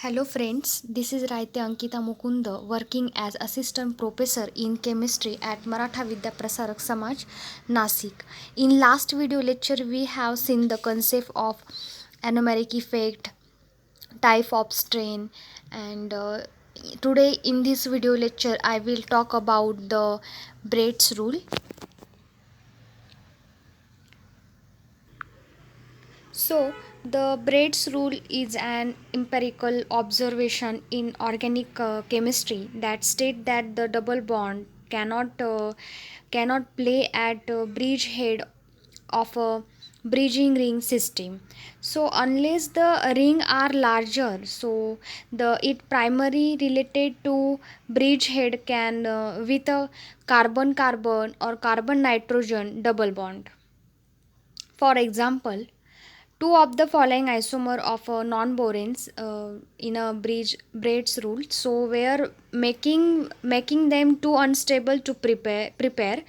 Hello friends, this is Raite Ankita Mukunda working as assistant professor in chemistry at Maratha Vidya Prasarak Samaj, Nasik. In last video lecture we have seen the concept of anomeric effect, type of strain, and today in this video lecture I will talk about the Braid's rule. So, the Braid's rule is an empirical observation in organic chemistry that state that the double bond cannot play at bridgehead of a bridging ring system. So, unless the ring are larger, so the it primary related to bridgehead can with a carbon carbon or carbon nitrogen double bond. For example, two of the following isomer of non-boranes in a Braid's rule. So where making them too unstable to prepare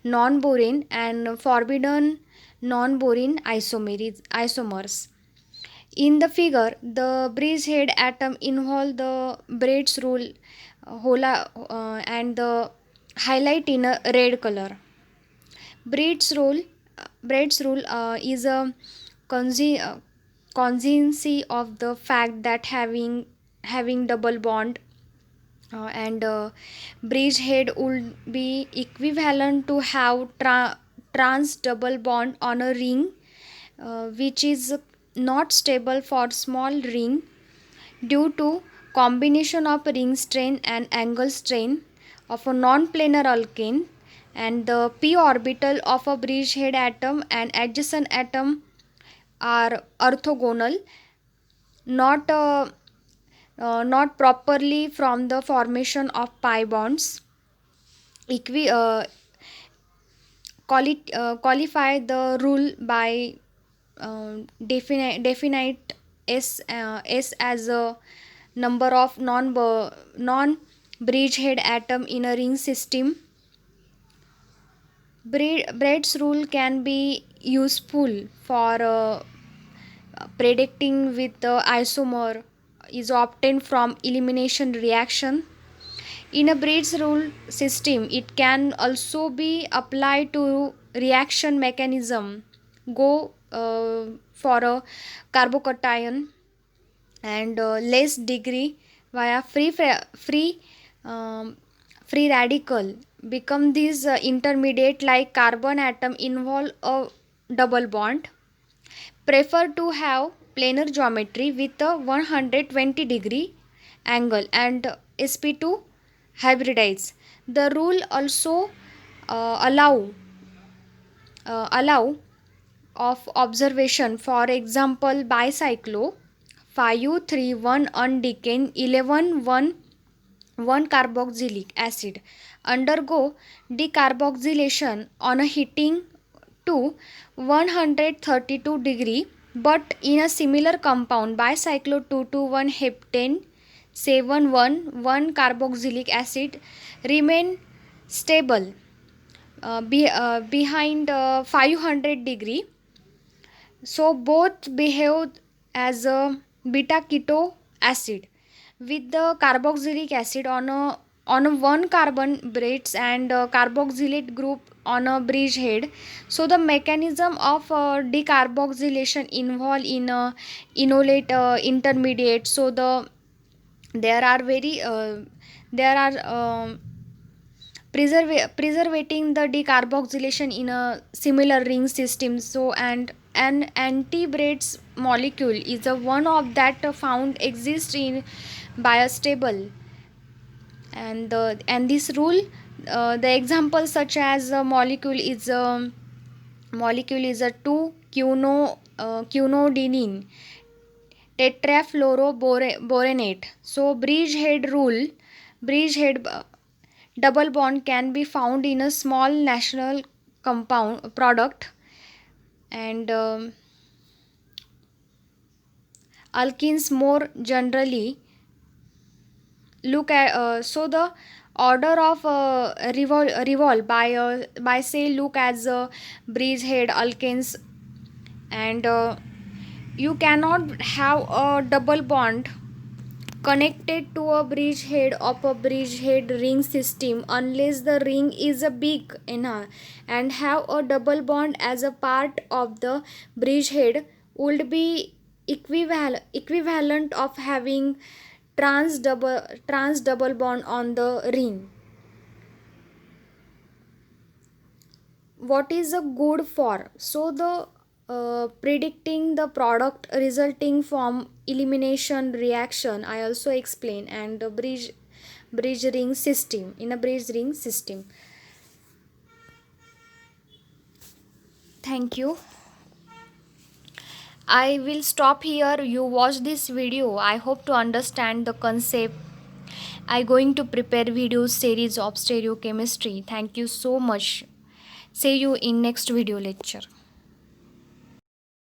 non-borane and forbidden non-borane isomers. In the figure, the bridgehead atom involve the Braid's rule and the highlight in a red color. Braid's rule, Braid's rule is a conge- uh, contingency of the fact that having double bond and bridgehead would be equivalent to have trans double bond on a ring, which is not stable for small ring due to combination of ring strain and angle strain of a non-planar alkane, and the p orbital of a bridgehead atom and adjacent atom are orthogonal, not not properly from the formation of pi bonds. Equi- uh, qualify the rule by definite s as a number of non bridgehead atom in a ring system. Braid's rule can be useful for predicting with the isomer is obtained from elimination reaction. In a Braid's rule system, it can also be applied to reaction mechanism. Go for a carbocation and less degree via um, free radical become these intermediate like carbon atom involve a double bond, prefer to have planar geometry with a 120-degree angle and sp2 hybridize. The rule also allow of observation, for example bicyclo 531 undecane 11 carboxylic acid undergo decarboxylation on a heating to 132 degree, but in a similar compound bicyclo 221 heptane 711 carboxylic acid remain stable behind 500 degree. So both behave as a beta keto acid with the carboxylic acid on a one carbon braid's and carboxylate group on a bridgehead. So the mechanism of decarboxylation involved in a inolate intermediate. So there are very there are preservating the decarboxylation in a similar ring system. So and an anti-Braid's molecule is the one of that found exists in biostable, and this rule the example such as a molecule is a 2 quinodenine tetrafluoroboranate. So bridgehead double bond can be found in a small national compound product, and alkenes more generally look at so the order of revolve by say look as bridgehead alkenes, and you cannot have a double bond connected to a bridgehead of a bridgehead ring system unless the ring is a big enough and have a double bond as a part of the bridgehead would be equivalent of having trans double bond on the ring. What is a good for? So the predicting the product resulting from elimination reaction I also explain, and the bridge ring system, in a bridge ring system. Thank you. I will stop here. You watch this video. I hope to understand the concept. I going to prepare video series of stereochemistry. Thank you so much. See you in next video lecture.